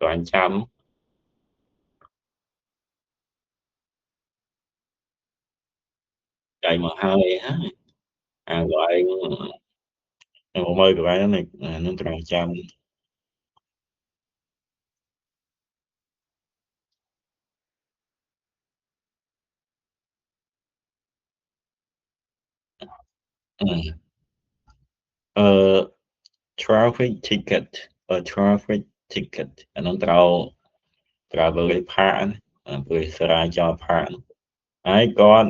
rồi anh chăm chạy mà hơi á gọi một mơi của bạn này nó rồi chăm ừ. ờ, traffic ticket traffic ticket nó tao tao với phản với ra cho phản I got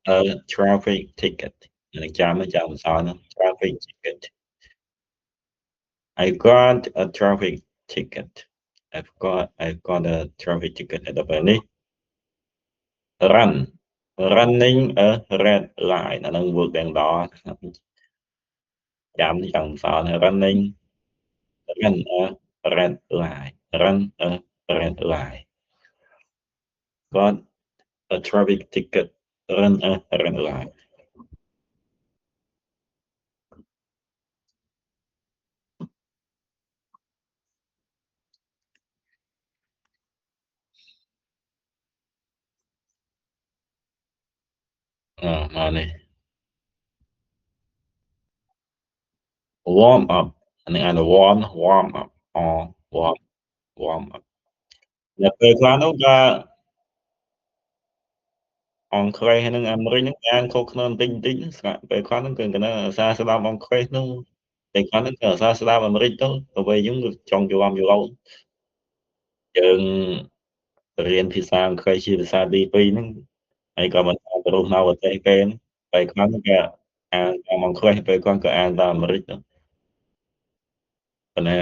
a traffic ticket anh chăm sao nó traffic ticket I got a traffic ticket I've got a traffic ticket ở đây này run running a red line là đang vượt đèn đỏ chạm dòng sao này running run a red line run a red line got a traffic ticket run a red line mà này warm up anh ấy là warm up warm up làពេលខ្លះនោះក៏អង់គ្លេសហើយនិងអាមេរិកហ្នឹងអានខុសគ្នាបន្តិចៗស្រាប់ពេលខ្លះហ្នឹងគឺកណ្ដាលអាសាស្ដាប់អង់គ្លេសនោះពេលខ្លះហ្នឹងក៏អាសាស្ដាប់អាមេរិកទៅទៅវិញយើងក៏ចង់ច្រឡំយើងរៀនភាសាអង់គ្លេសជាភាសាទី2ហ្នឹងហើយក៏មិនអាចទៅរស់នៅប្រទេសគេហ្នឹងពេលខ្លះហ្នឹងក៏អានតាមអង់គ្លេសពេលខ្លះក៏អានតាមអាមេរិកទៅប៉ុន្តែ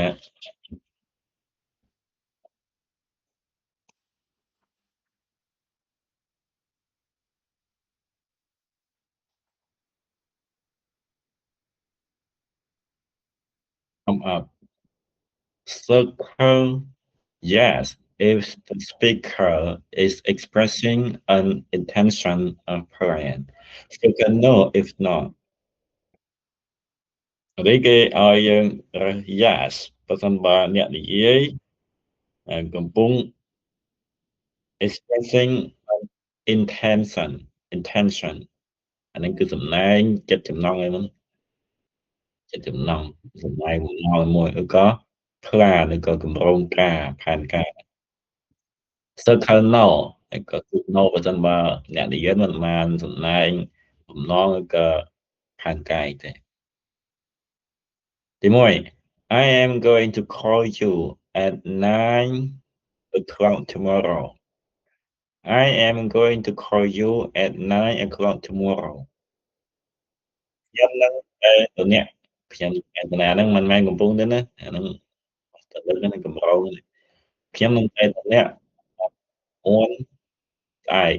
come up circle yes if the speaker is expressing an intention of plan circle no if not នេះគេឲ្យយើងរើស yes ប្រសិនបើអ្នកនិយាយកំពុង expressing an intention អានេះគឺសំដែងចិត្តចំណងឯហ្នឹងចិត្តចំណងសំដែងបំណងមួយឬក៏ plan ឬក៏គម្រោងការផែនការ circle no ហើយក៏គឺ no ប្រសិនបើអ្នកនិយាយមិនបានសំដែងបំណងឬក៏ផែនការអីទេទី1 I am going to call you at 9 o'clock tomorrow I am going to call you at 9 o'clock tomorrow ខ្ញុំនឹងទៅអ្នកខ្ញុំចតនាហ្នឹងមិនមែនកំពុងទេណាអាហ្នឹងទៅលើហ្នឹងកម្រងខ្ញុំនឹងទៅអ្នក4ស្អែក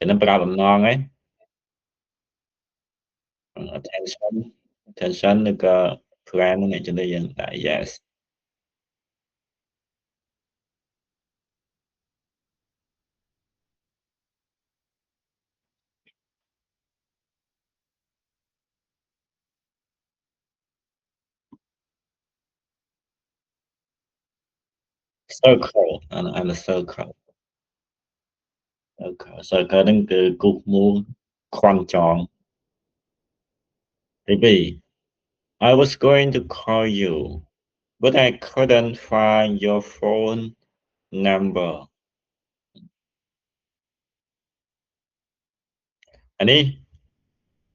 អាហ្នឹងប្រាប់បំណងឯង attention attention ឬក៏ plan ហ្នឹងឯងជំនាញយើងដាក់ yes circle អាន circle circle ហ្នឹងគឺគូសមូលខ្វាន់ចងទី2 I was going to call you but I couldn't find your phone number អានេះ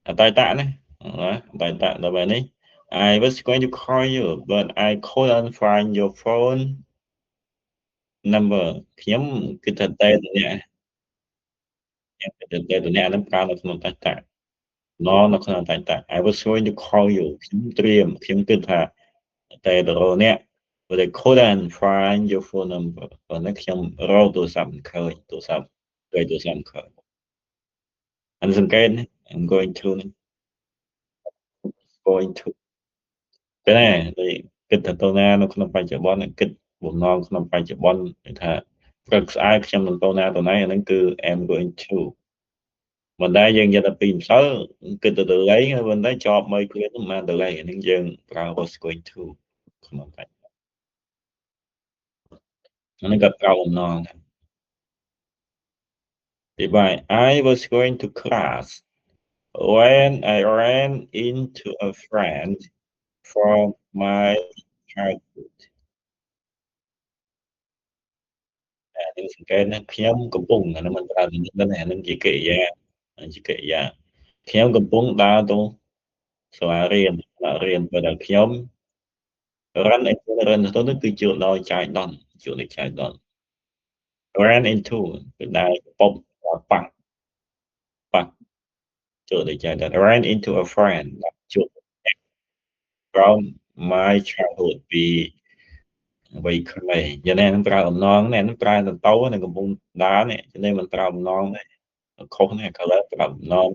អតីតណាអតីតដល់ពេលនេះ I was going to call you but I couldn't find your phone number ខ្ញុំគឺទៅតែអ្នកខ្ញុំគឺទៅតែអ្នកហ្នឹងប្រើនៅក្នុងអតីតនៅក្នុងអតីត I was going to call you ខ្ញុំគិតថាតែទៅរកអ្នក but I couldn't find your phone number ប៉ុន្តែខ្ញុំរកទូរស័ព្ទមិនឃើញទូរស័ព្ទឃើញមិនឃើញអានសង្កេតណា I'm going to ហ្នឹង going to ទេណាដូចគិតទៅទៅណានៅក្នុងបច្ចុប្បន្នគិតបំណងក្នុងបច្ចុប្បន្នគឺថាព្រឹកស្អែកខ្ញុំនឹងទៅណាទៅណីអាហ្នឹងគឺ I'm going to មិនដែលយើងយកតែពីម្សិលគិតទៅទៅអីប៉ុន្តែជាប់មើលឃ្លាមិនបានទៅអីអាហ្នឹងយើងប្រើ was going to ក្នុងបច្ចុប្បន្ន អានេះក៏ប្រោបំណងដែរទីបាយ I was going to class when I ran into a friend from my childhood នេះសង្កេតណាខ្ញុំកំពុងអានោះមិនប្រើនិមិត្តណាអានឹងជាកិរិយាជាកិរិយាខ្ញុំកំពុងដើរទៅសាលារៀនប៉ុន្តែខ្ញុំ run into run ទៅនោះគឺជួបដោយចៃដន្យជួបដោយចៃដន្យ ran into គឺដើរពប់ប៉ះជួបដោយចៃដន្យ ran into a friend ជួប from my childhood ពីវ័យក្មេងយ៉ាងនេះនឹងប្រើអំណងនេះនឹងប្រើតទៅនឹងកំពុងដើរនេះនេះមិនប្រើអំណងទេខុសនេះឥឡូវប្រើអំណង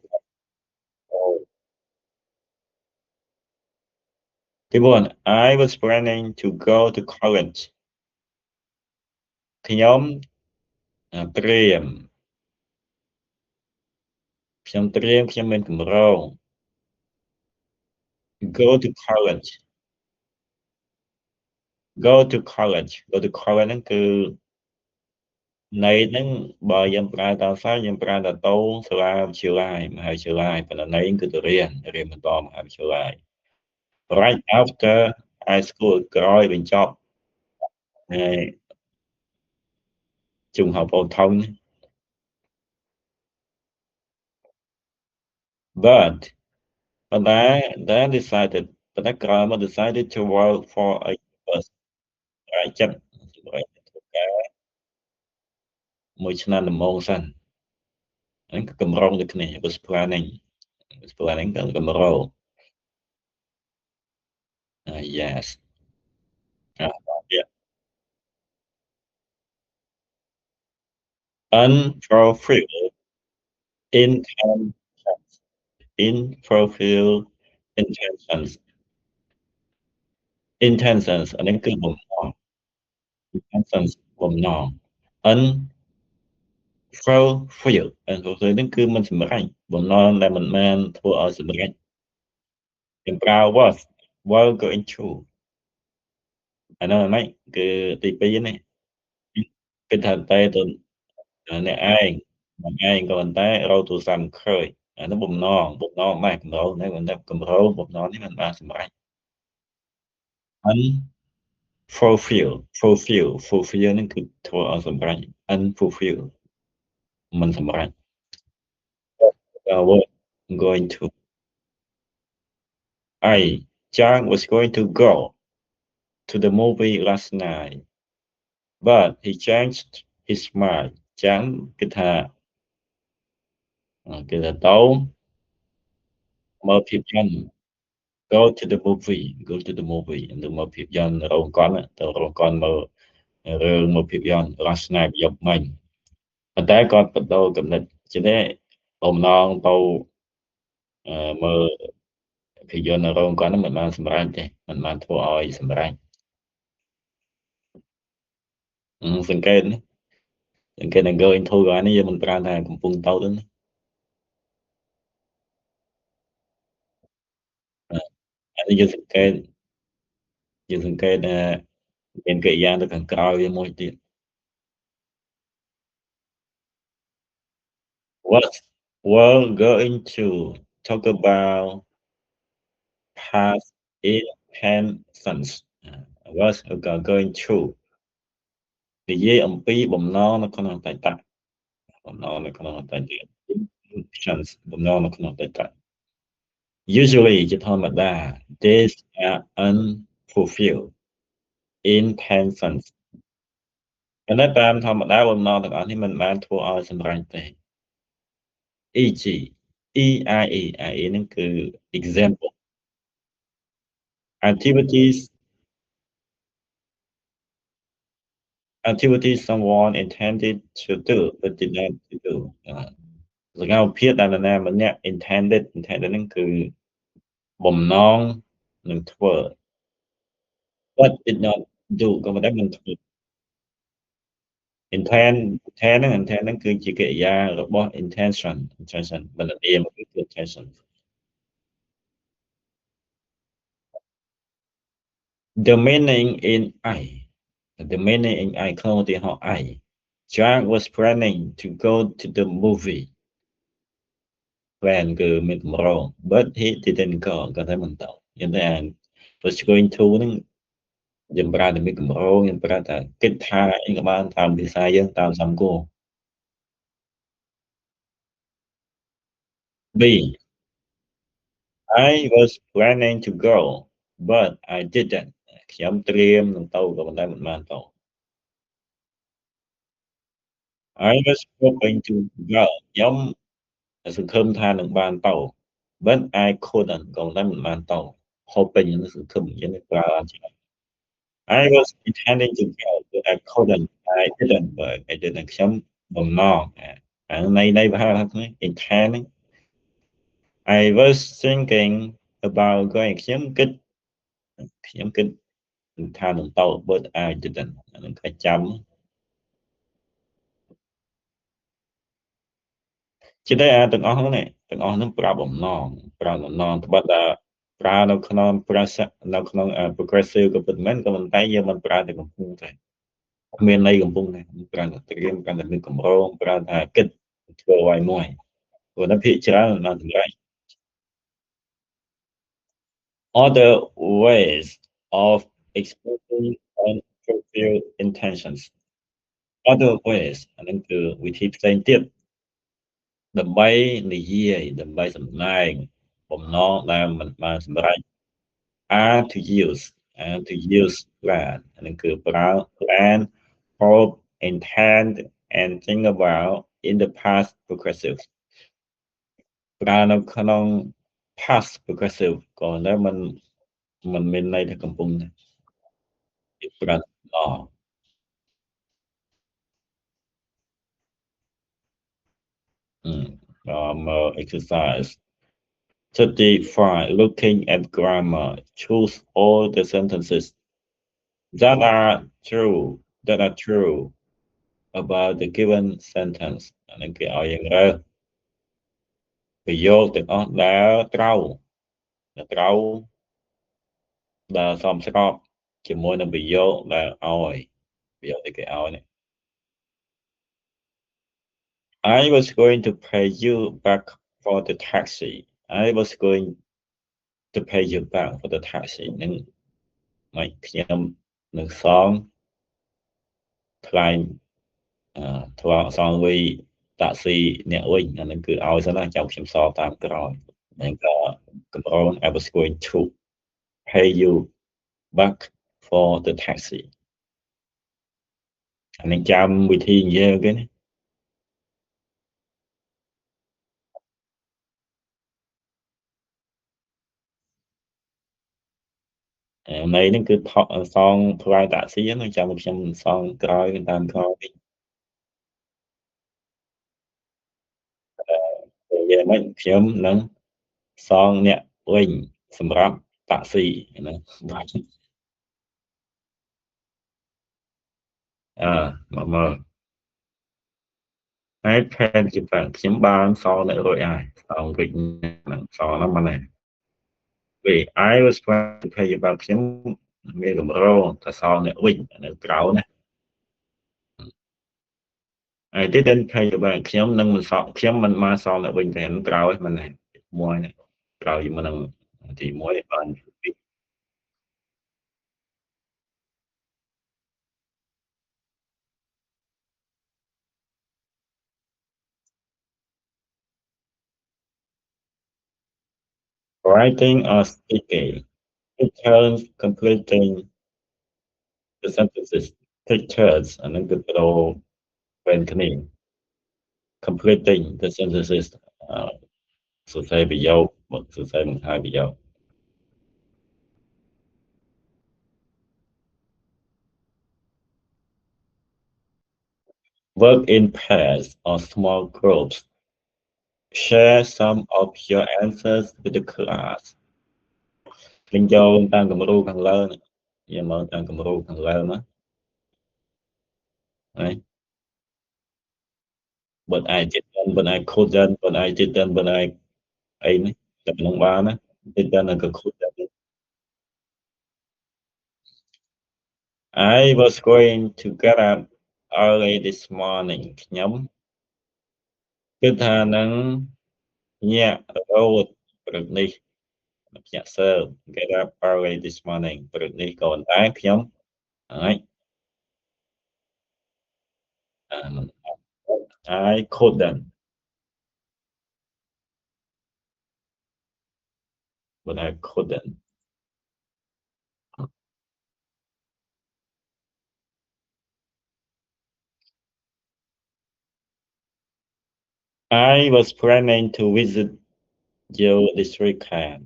ទី4 I was planning to go to college ខ្ញុំត្រៀមខ្ញុំមានគម្រោង go to college go to college ហ្នឹងគឺន័យហ្នឹងបើយើងប្រើតសាយើងប្រើតទៅសាលាវិទ្យាល័យមហាវិទ្យាល័យប៉ុន្តែន័យគឺទៅរៀនបន្តមហាវិទ្យាល័យ right after high school ក្រោយបញ្ចប់ហើយជំហរបឋម but ប៉ុន្តែ then decided ប៉ុន្តែក្រោយមក decided to work for a university ចិត្តសម្រាប់ធ្វើការមួយឆ្នាំដំបូងសិនហ្នឹងគឺកម្រងដូចគ្នា was planning គឺកម្រង yes yeah. Unfulfilled intentions unfulfilled intentions intentions អានេះគឺបំណង intentions បំណង unfulfilled unfulfilled ហ្នឹងគឺមិនសម្រេចបំណងដែលមិនបានធ្វើឲ្យសម្រេចយើងប្រើ was going to អានោះហ្មងគឺទី2នេះគឺថាតែទៅអ្នកឯងក៏ប៉ុន្តែរកទូរស័ព្ទមិនឃើញអានោះបំណងដែរកម្រោងដែរប៉ុន្តែកម្រោងបំណងនេះមិនបានសម្រេច fulfill ហ្នឹងគឺធ្វើឲ្យសម្រេច unfulfill មិនសម្រេច was going to I Chang was going to go to the movie last night but he changed his mind ចាងគឺថាទៅមើលភាពយន្ត go to the movie ទៅមើលភាពយន្តរោងកុនទៅរោងកុនមើលភាពយន្ត last night យប់មិញប៉ុន្តែគាត់បដូរគំនិតជានេះបំណងទៅមើលភាពយន្តនៅរោងកុនហ្នឹងមិនបានសម្រេចទេមិនបានធ្វើឲ្យសម្រេចសង្កេតនឹង go into អានេះយើងមិនប្រើថាកំពុងទៅទេណាអានេះយើងសង្កេតមានកិរិយាទៅខាងក្រោយវាមួយទៀត what we're going to talk about past intentions was going to និយាយអំពីបំណងនៅក្នុងអតីតបំណងនៅក្នុងអតីត intentions បំណងនៅក្នុងអតីត usually ជាធម្មតា these are unfulfilled intentions ប៉ុន្តែតាមធម្មតាបំណងទាំងអស់នេះមិនបានធ្វើឲ្យសម្រេចទេ e.g. EIE ហ្នឹងគឺ example activities someone intended to do but did not do សកម្មភាពដែលនរណាម្នាក់ intended ហ្នឹងគឺបំណងនឹងធ្វើ but did not do ក៏មិនដែរមិនធ្វើ intend ហ្នឹងគឺជាកិរិយារបស់ intention បណ្ឌនាមគឺ intention the meaning in I The meaning I close the whole I. Jack was planning to go to the movie. Plan គឺមានកម្រង but he didn't go គាត់ថាមិនទៅយ៉ាងតែ was going to ហ្នឹងយើងប្រើតែមានកម្រងយើងប្រើតែគិតថាអីក៏បានតាមភាសាយើងតាមសំគួរ B I was planning to go but I didn't ខ្ញុំត្រៀមនឹងទៅក៏ប៉ុន្តែមិនបានទៅ I was hoping to go ខ្ញុំសង្ឃឹមថានឹងបានទៅ but I couldn't ក៏ប៉ុន្តែមិនបានទៅ hoping នឹងសង្ឃឹមយើងប្រើអត់ច្បាស់ I was intending to go but I couldn't I didn't but I didn't ខ្ញុំបំណងអាន័យប្រហែលគ្នា intend ហ្នឹង I was thinking about going ខ្ញុំគិតថានឹងទៅ but I didn't អានឹងគេចាំជាតែទាំងអស់ហ្នឹងប្រើបំណងត្បិតថាប្រើនៅក្នុង present នៅក្នុង progressive ក៏ពិតមែនក៏ប៉ុន្តែយើងមិនប្រើតែកំពុងតែគ្មានន័យកំពុងតែប្រើតែត្រៀមប្រើតែមានកម្រងប្រើថាគិតធ្វើអ្វីមួយព្រោះតែភាគច្រើនបានតម្លៃ other ways of expressing unfulfilled intentions other ways អាហ្នឹងគឺវិធីផ្សេងទៀតដើម្បីនិយាយដើម្បីសម្ដែងបំណងដែលមិនបានសម្រេច are to use and to use plan អាហ្នឹងគឺប្រើ plan hope intend and think about in the past progressive ប្រើនៅក្នុង past progressive ក៏នៅមិនមានន័យថាកំពុងទេប្រើអ exercise 35 looking at grammar choose all the sentences that are true about the given sentence អានឹងគេឲ្យយើងរើសប្រយោគទាំងអស់ដែលត្រូវដែលសមស្របជាមួយនឹងប្រយោគដែលឲ្យប្រយោគដែលគេឲ្យនេះ I was going to pay you back for the taxi I was going to pay you back for the taxi នឹងមកខ្ញុំនឹងសងថ្លៃថ្លៃសងវីតាក់ស៊ីអ្នកវិញអានឹងគឺឲ្យសិនណាចាំខ្ញុំសងតាមក្រោយហើយក៏កម្រង I was going to pay you back for the taxi អានឹងចាំវិធីនិយាយគេណាន័យហ្នឹងគឺថក់សងថ្លៃតាក់ស៊ីហ្នឹងចាំខ្ញុំសងក្រោយតាមក្រោយវិញនិយាយមិនខ្ញុំនឹងសងអ្នកវិញសម្រាប់តាក់ស៊ីហ្នឹងមកមើល I paid you back ខ្ញុំបានសងអ្នករួចហើយសងវិញហ្នឹងសងហ្នឹងមិនទេពេល I was going to pay you back ខ្ញុំមានកម្រងតែសងអ្នកវិញនៅក្រៅណា I didn't pay you back ខ្ញុំនឹងមិនសងខ្ញុំមិនបានសងអ្នកវិញទេក្រៅហ្នឹងមិនទេមួយនេះក្រៅជាមួយនឹងទី1បាន writing or speaking pictures completing the sentences pictures អានឹងគឺប្រូពេលគ្នា completing the sentences សរសេរប្រយោគសរសេរបង្ហាញប្រយោគ work in pairs or small groups share some of your answers with the class វិញយកតាមគំរូខាងលើយើងមើលតាមគំរូខាងលើណាហើយ but I didn't but I couldn't but I didn't but I អីនេះតែប៉ុណ្្នឹងបានណា didn't និងក៏ couldn't I was going to get up early this morning ខ្ញុំគិតថានឹងញាក់រហូតព្រឹកនេះញាក់សើ get up early this morning ព្រឹកនេះក៏ប៉ុន្តែខ្ញុំហើយ I couldn't but I couldn't I was planning to visit you this weekend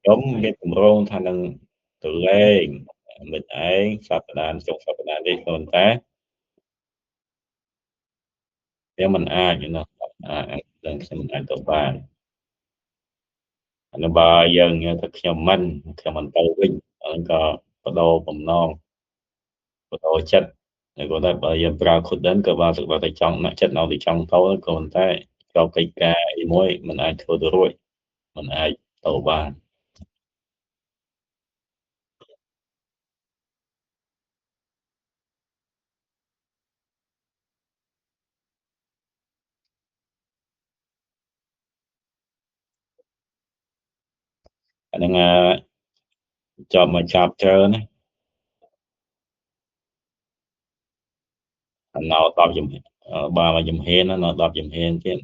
ខ្ញុំមានគម្រោងថានឹងទៅលេងមិត្តឯងសប្តាហ៍ចុងសប្តាហ៍នេះក៏ប៉ុន្តែខ្ញុំមិនអាចណាដឹងខ្ញុំមិនអាចទៅបានហើយបើយើងនិយាយថាខ្ញុំមិនទៅវិញហ្នឹងក៏ប្តូរបំណងប្តូរចិត្តហើយគាត់ថាបើយើងប្រើ couldn't ក៏បើសិនបើតែចង់ណាក់ចិត្តនៅតែចង់ទៅក៏ប៉ុន្តែជាប់កិច្ចការអីមួយមិនអាចធ្វើទៅរួចមិនអាចទៅបានអាហ្នឹងជាប់មកចាប់ច្រើនណានៅ10ជំហានបើមកជំហានណានៅ10ជំហានទៀត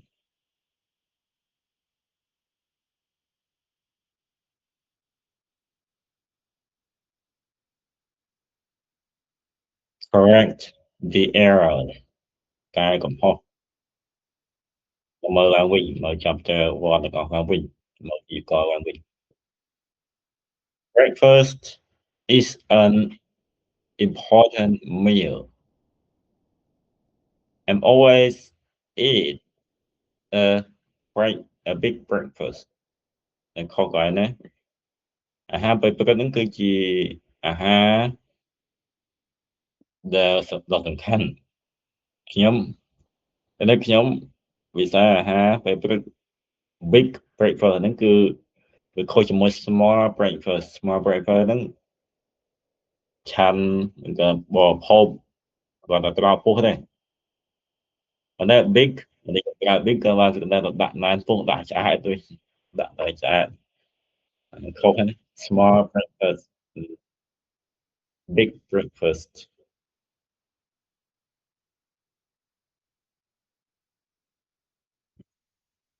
correct the error កែកំហុសមើលឡើងវិញមកចាប់ចើវត្តទាំងអស់ឡើងវិញមកពីកឡើងវិញ breakfast is an important meal I'm always eat a a big breakfast តែខុសកន្លែងណាអាហារពេលព្រឹកហ្នឹងគឺជាអាហារដែលដ៏សំខាន់ខ្ញុំតែខ្ញុំវិសារអាហារពេលព្រឹក big breakfast ហ្នឹងគឺខុសជាមួយ small breakfast ហ្នឹងឆាន់ក៏បរិភោគគាត់តែត្រង់ពោះទេប៉ុន្តែ big នេះគេប្រើ big ក៏មកគេដាក់ណែនពោះដាក់ឆ្អែតទៅដាក់តែឆ្អែតខុសហ្នឹង small breakfast big breakfast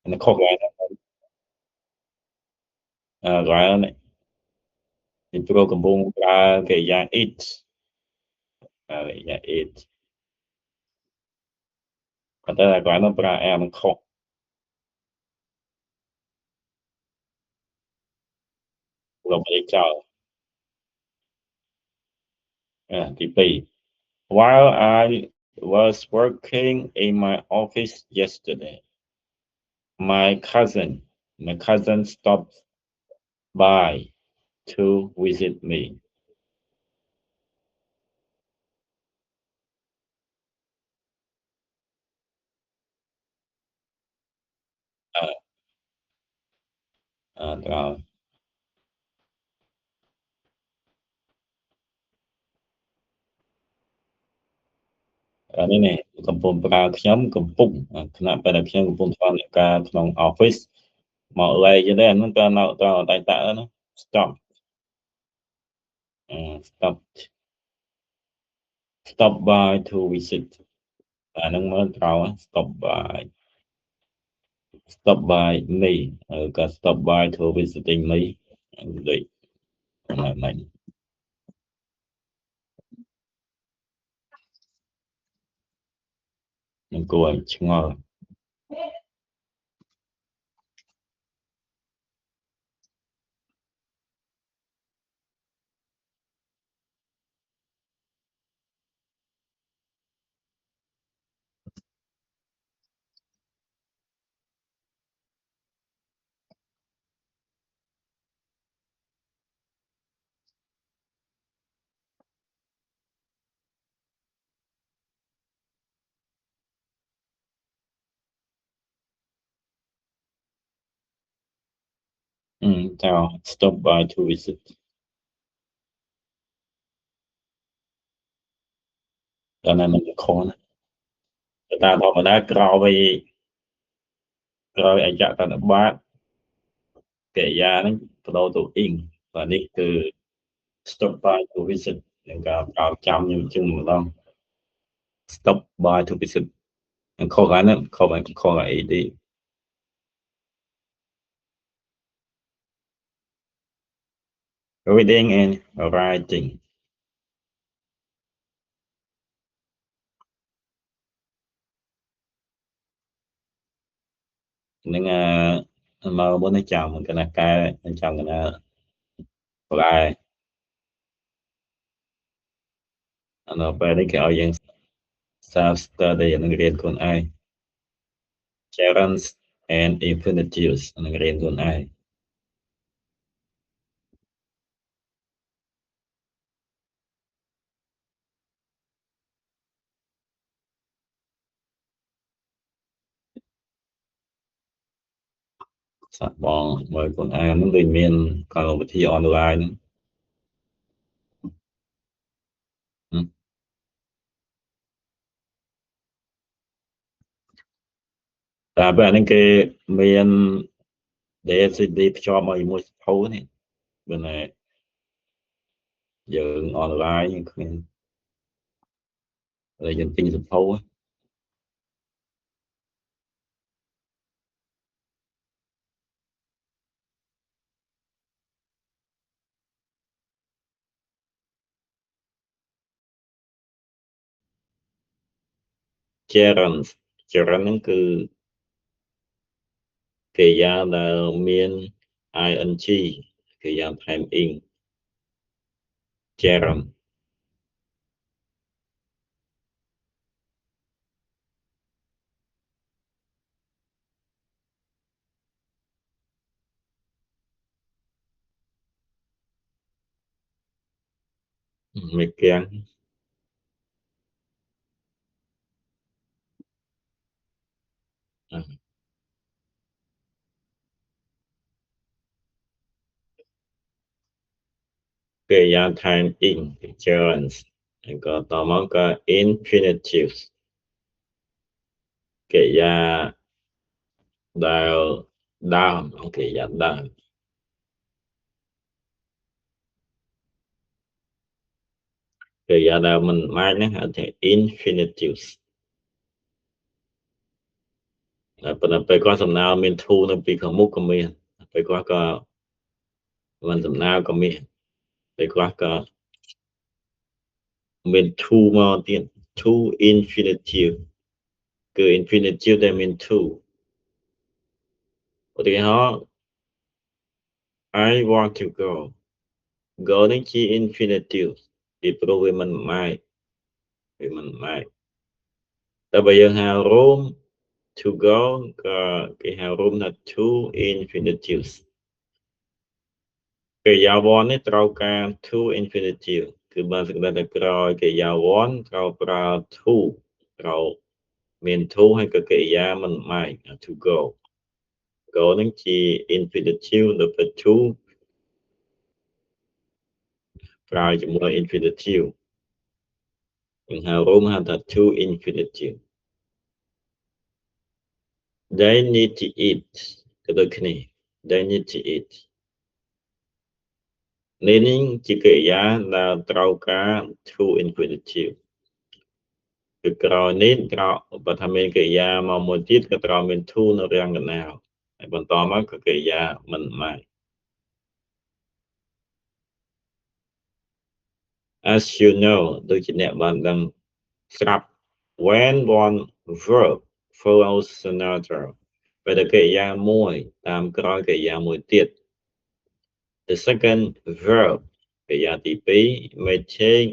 អានេះខុសកន្លែងណាកន្លែងនេះពីព្រោះកំពុងប្រើកិរិយា eat កិរិយា eat ប៉ុន្តែកន្លែងនោះប្រើ am ខុសលោកមិនចោលទី2 while I was working in my office yesterday my cousin stopped by to visit me ត្រូវនេះកំពុងប្រើខ្ញុំកំពុងខណៈពេលដែលខ្ញុំកំពុងធ្វើការក្នុង office មកលេងចឹងទេអានោះត្រូវអតីតណា stop stop stop by to visit អាហ្នឹងមើលត្រូវ stop by me ក៏ stop by to visiting me ដូចហ្នឹងមិនគួរឲ្យឆ្ងល់ត្រូវ stop by to visit cho nên mình khó nữa người ta thọ mà đã rồi rồi anh chọn tận ba kể ra nó đầu tụ in và đi từ stop by to visit những cái vào trăm nhưng chừng một lần stop by to visit khó gắn nó khó gắn đi reading and writing nên mà bố nói chào mình cái là cái anh chào cái là lại nó về đến cái ở dân self study nó รียนคนไอ gerunds and infinitives nóเรียนคนไอ សាក់បងមើលខ្លួនឯងហ្នឹងដូចមានកម្មវិធីអនឡាញហ្នឹងតែពេលអាហ្នឹងគេមាន DCD ភ្ជាប់មកជាមួយសភៅនេះបើណែយើងអនឡាញគ្មានតែយើងទិញសភៅ gerunds gerund ហ្នឹងគឺកិរិយាដែលមាន ing កិរិយាថែម ing gerund មិនគាំងកិរិយាថែម ing gerunds ហើយក៏តមកក៏ infinitives កិរិយាដែលដើមកិរិយាដើមកិរិយាដែលមិនម៉ាច់ហ្នឹងហៅថា infinitives ប៉ុន្តែពេលគាត់សំដៅមាន to នៅពីខាងមុខក៏មានពេលគាត់ក៏មិនសំដៅក៏មានពេលគាត់ក៏មាន to មកទៀត to infinitive គឺ infinitive ដែលមាន to ឧទាហរណ៍ I want to go នេះជា infinitive ពីព្រោះវាមិនម៉ាច់តែបើយើងហៅ room to go ក៏គេហៅ room ថា to infinitives កិរិយាវន្តនេះត្រូវការ to infinitive គឺបើសក្តិតែក្រោយកិរិយាវន្តត្រូវប្រើ to ត្រូវមាន to ហើយក៏កិរិយាមិនម៉ាច់ to go នឹងជា infinitive ដល់ពេល to ប្រើជាមួយ infinitive យើងហៅ room ហៅថា to infinitive they need to eat ក៏ដូចគ្នា they need to eat នេះជាកិរិយាដែលត្រូវការ to infinitive គឺក្រោយនេះត្រូវបើថាមានកិរិយាមកមួយទៀតក៏ត្រូវមាន to នៅរាងកណ្ដាលហើយបន្តមកគឺកិរិយាមិនម៉ាច់ as you know ដូចជាអ្នកបានដឹងស្រាប់ when one verb follows another ពេលដែលកិរិយាមួយតាមក្រោយកិរិយាមួយទៀត the second verb កិរិយាទី2 may change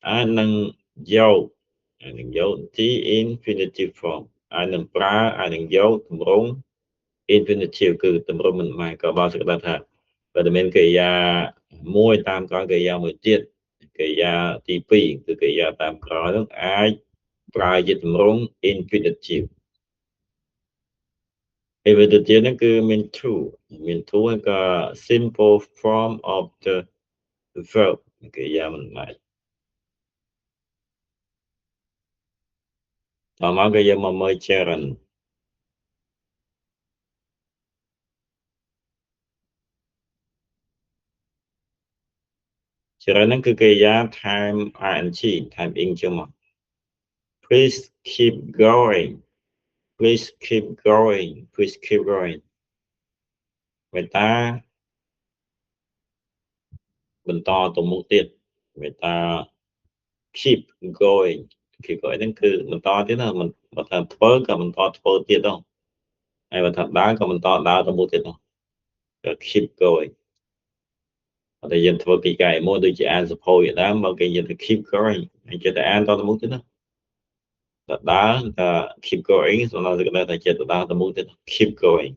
អាចនឹងយកthe infinitive form អាចនឹងប្រើអាចនឹងយកទម្រង់ infinitive គឺទម្រង់មិនម៉ាច់ក៏បើសក្តិថាបើតែមានកិរិយាមួយតាមក្រោយកិរិយាមួយទៀតកិរិយាទី2គឺកិរិយាតាមក្រោយនោះអាចប្រើជាទម្រង់ infinitive infinitive ហ្នឹងគឺមាន to ហើយក៏ simple form of the verb កិរិយាមិនម៉ាច់ ต่อมาก็ยังมาเมยเจริญนั่นคือกริยา time ing time ing ใช่ไหม please keep going please keep going please keep going người taបន្តទៅមុខទៀត người ta keep going keep going ហ្នឹងគឺបន្តទៀតណាមិនបើថាធ្វើក៏បន្តធ្វើទៀតដែរហើយបើថាដើរក៏បន្តដើរទៅមុខទៀតដែរ keep going តែយើងធ្វើពីកាយមួយដូចជាអានសភៅជាដើមមកគេនិយាយថា keep going ហើយចេះតែអានតទៅមុខទៀតណាតែដើរតែ keep going សំដៅទៅថាចេះតែដើរទៅមុខទៀត keep going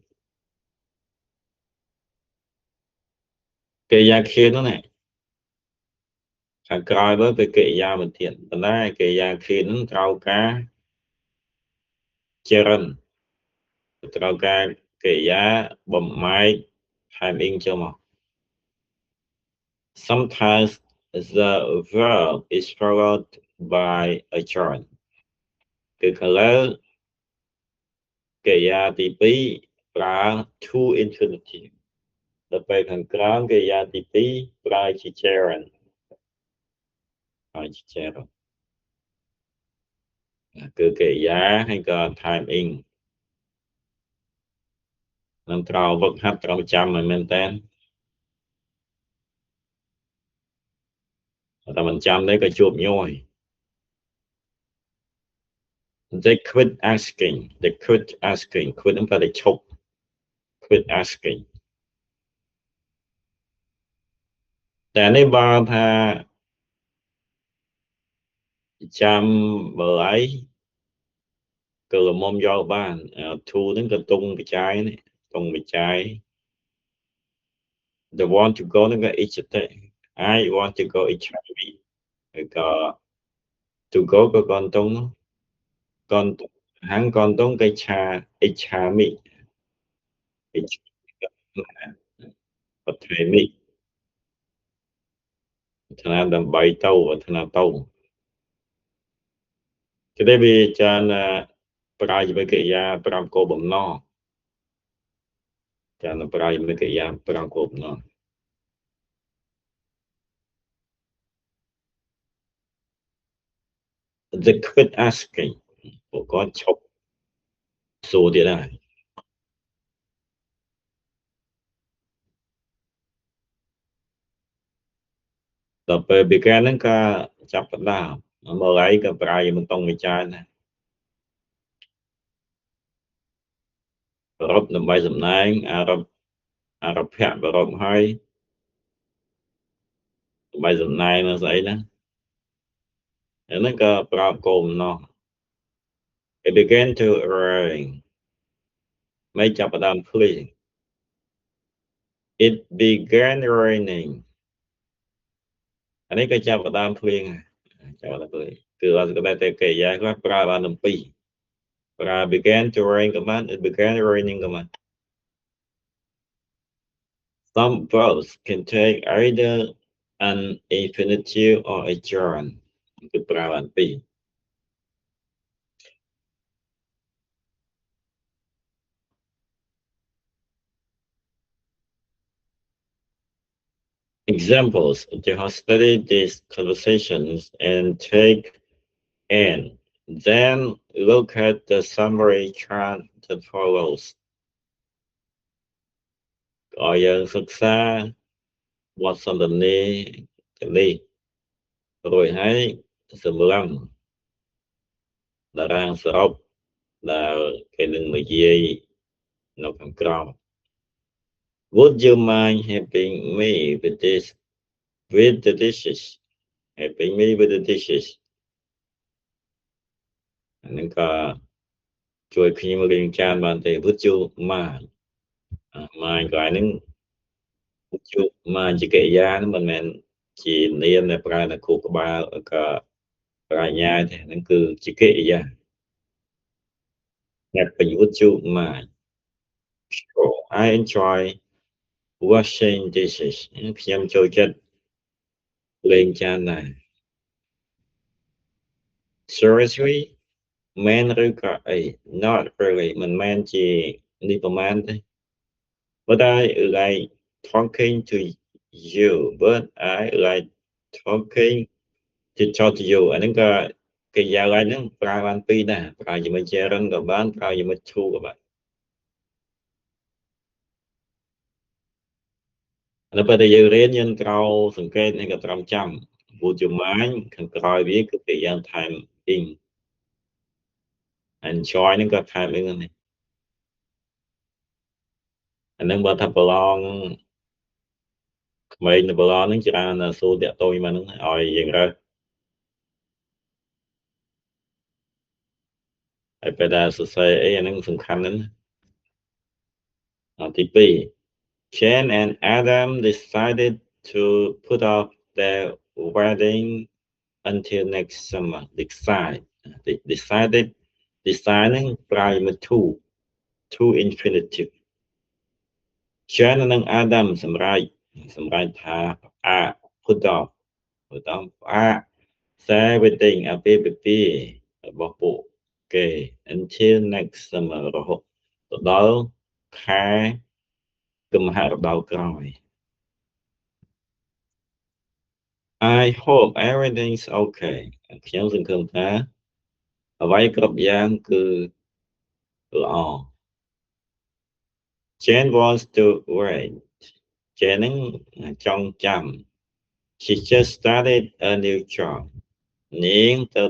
កិរិយាឃាននោះណាខាងក្រោយមើលเป็นកិរិយាមួយទៀតប៉ុន្តែកិរិយាឃាននឹងត្រូវការចរិនត្រូវការកិរិយាបំបែក timing ចូលមក sometimes the verb is followed by a gerund គឺខាងលើកិរិយាទី2ប្រើ to infinitive ដល់ពេលខាងក្រោមកិរិយាទី2ប្រើជា gerund ហើយជា gerund គឺកិរិយាហើយក៏ timing នឹងត្រូវវឹកហាត់ត្រូវចាំឲ្យមែនតើតែមិនចាំទេក៏ជួបញ័រ they quit asking they quit asking quit នឹងប្រែតែឈប់ quit asking តែនេះបើថាចាំបើអីគឺលំមយកបាន to ហ្នឹងក៏តុងបច្ច័យនេះតុងបច្ច័យ the want to go ហ្នឹងក៏ ich ទេ I want to go ich ហើយក៏ to go ក៏កនតុងកនហាងកនតុងកិច្ឆា ich ឆាមិ ich បថេមិថ្នាដើម្បីទៅថ្នាទៅគេได้វាចានប្រើជាកិរិយា5គោលបំណងចានប្រើជាកិរិយា5គោលបំណង the quit asking ពួកគាត់ឈប់សួរទៀតហើយដល់ពេល began ហ្នឹងក៏ចាប់ផ្ដើមមើលអីក៏ប្រើជាមិនតង់វិចារណាប្រពដើម្បីសម្ដែងអារភៈប្រពហើយដើម្បីសម្ដែងនៅស្អីណាហ្នឹងក៏ប្រើគោលបំណង it began to rain មិនចាប់ផ្ដើមភ្លៀង it began raining អានេះក៏ចាប់ផ្ដើមភ្លៀងចាប់ផ្ដើមភ្លៀងគឺអត់ក៏តែកិរិយាគាត់ប្រើបានទាំងពីរប្រើ began to rain ក៏បាន it began raining ក៏បាន some verbs can take either an infinitive or a gerund គឺប្រើបានពីរ examples ឧទាហរណ៍ study these conversations and take in then look at the summary chart that follows ក៏យើងសិក្សាវត្តសន្ទនាទាំងនេះរួចហើយសម្រាប់តារាងសរុបដែលគេនឹងនិយាយនៅខាងក្រោម would you mind helping me with this with the dishes helping me with the dishes អានឹងក៏ជួយខ្ញុំរៀងចានបានទេ would you mind mind ក៏អានឹង would you mind ជាកិរិយាហ្នឹងមិនមែនជានាមដែលប្រើនៅគូក្បាលក៏ប្រាជ្ញាទេហ្នឹងគឺជាកិរិយា helping would you mind sure I enjoy washing dishes ខ្ញុំចូលចិត្តលេងចានដែរ seriously មែនឬក៏អី not really មិនមែនជានេះប្រហែលទេ but I like talking to you but I like talking to talk to you អាហ្នឹងក៏កិរិយាឡៃហ្នឹងប្រើបានពីរដែរប្រើជាមួយ gerund ក៏បានប្រើជាមួយ to ក៏បាននៅពេលដែលយើងរៀនយើងត្រូវសង្កេតនេះក៏ត្រឹមចាំ would you mind ខាងក្រោយវាគឺពាក្យយ៉ាងថែម in enjoy ហ្នឹងក៏ថែម in ហ្នឹងអាហ្នឹងបើថាប្រឡងក្មេងនៅប្រឡងហ្នឹងច្រើនសួរតាក់ទងមកហ្នឹងឲ្យយើងរើសហើយពេលដែលសរសេរអីអាហ្នឹងសំខាន់ណាស់ទី2 Jane and Adam decided to put off their wedding until next summer decided design ហ្នឹងប្រើមក to infinitive Jane និង Adam សម្រេចថាផ្អាក put off ផ្អាក their wedding អាពាហ៍ពិពាហ៍របស់ពួកគេ until next summer រហូតទៅដល់ខែកុម្ភៈរដូវក្រោយ I hope everything's okay ខ្ញុំសង្ឃឹមថាអ្វីគ្រប់យ៉ាងគឺល្អ Jane wants to wait Jane នឹងចង់ចាំ She just started a new job នាងទៅ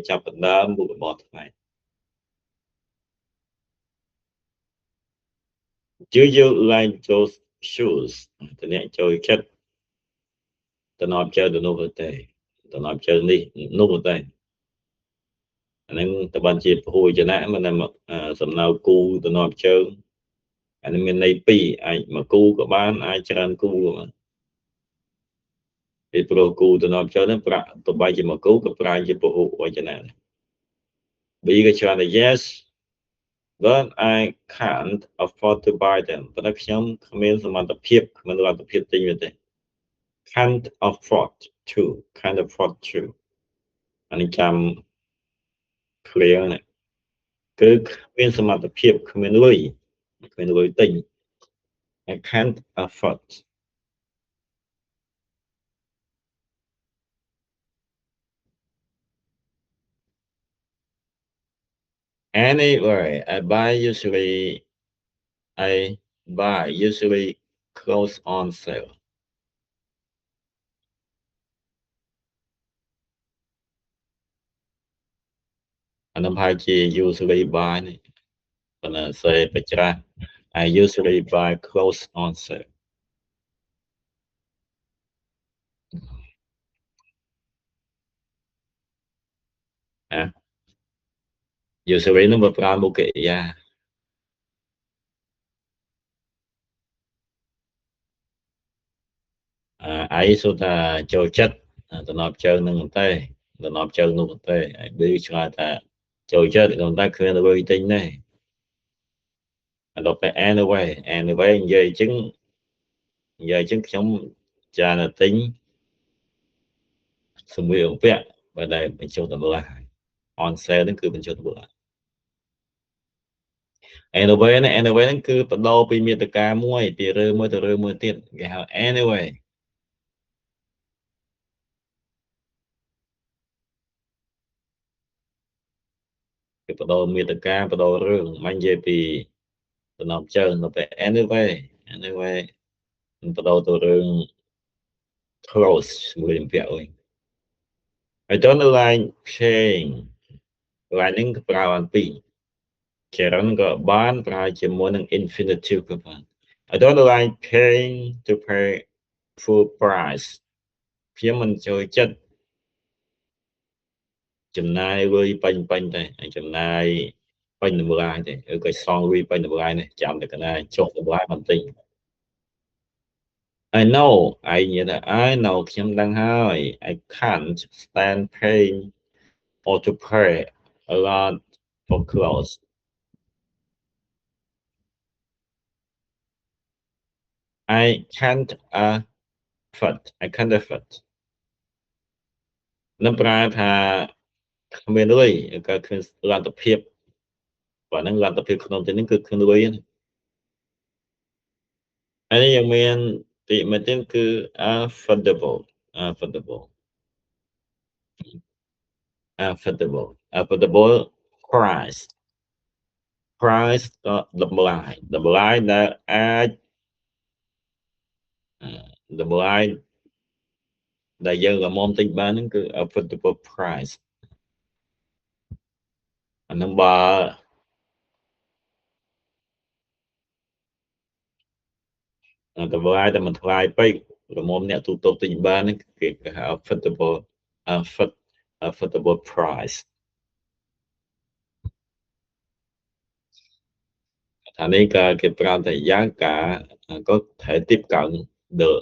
ចាប់ផ្ដើមមុខរបរថ្មី Do you like those shoes តើអ្នកចូលចិត្តតំណប់ជើងទៅនោះទេតំណប់ជើងនេះនោះទេអាហ្នឹងតើបានជាពហុវចនៈមិនតែសំណៅគូតំណប់ជើងអានេះមានន័យពីរអាចមកគូក៏បានអាចច្រើនគូក៏បានពីព្រោះគូតំណប់ជើងហ្នឹងប្រាក់ទៅបាយជាមកគូក៏ប្រើជាពហុវចនៈ B ក៏ច្រើនតែ yes but I can't afford to buy them ប៉ុន្តែខ្ញុំគ្មានសមត្ថភាពគ្មានលទ្ធភាពទិញវាទេ can't afford to អានេះចាំ clear ណាគឺគ្មានសមត្ថភាពគ្មានលុយទិញ I can't afford anyway I buy usually clothes on sale អានោះហើយជា usually buy នេះប៉ុន្តែសេបច្រាស់ I usually buy clothes on sale ណា usually នោះបើប្រើមុខកិរិយាI សុទ្ធថាចូលចិត្តតំណប់ជើងនឹងទេតំណប់ជើងនោះទេហើយ B ឆ្លើយថាចូលចិត្តក៏តែគ្មានអ្វីទិញទេដល់ពេល anyway និយាយអញ្ចឹងខ្ញុំច្រើនតែទិញសម្លៀកបំពាក់បើដែលបញ្ចុះតម្លៃ on sale ហ្នឹងគឺបញ្ចុះតម្លៃ anyway ហ្នឹងគឺបដូរពីមាតិកាមួយពីរើមួយទៅរើមួយទៀតគេហៅ anyway គឺបដូរមាតិកាបដូររឿងមិននិយាយពីតំណប់ជើងទៅពេល anyway បដូរទៅរឿង close សម្លៀកបំពាក់វិញ I don't like playing កន្លែងហ្នឹងក៏ប្រើបានពីរ Karen ក៏បានប្រើជាមួយនឹង infinitive ក៏បាន I don't like paying to pay full price ខ្ញុំមិនចូលចិត្តចំណាយលុយពេញទេចំណាយពេញតម្លៃទេឬក៏សងលុយពេញតម្លៃនេះចាំតែកណាចុះតម្លៃបន្តិច I know ខ្ញុំដឹងហើយ I can't stand paying or to pay a lot for clothes I can't afford នឹងប្រើថា មានលុយក៏ឃើញលទ្ធភាពបើហ្នឹងលទ្ធភាពក្នុងទីនេះគឺឃើញលុយហើយនេះយើងមានពាក្យមួយទៀតគឺ affordable affordable affordable price price ក៏តម្លៃដែលអាចតម្លៃដែលយើងល្មមទិញបានហ្នឹងគឺ affordable price អាហ្នឹងបើតម្លៃតែមិនថ្លៃពេកល្មមអ្នកទូទៅទិញបានហ្នឹងគេហៅ afford- affordable price អានេះក៏គេប្រើតែយ៉ាងការcó thể tiếp cận được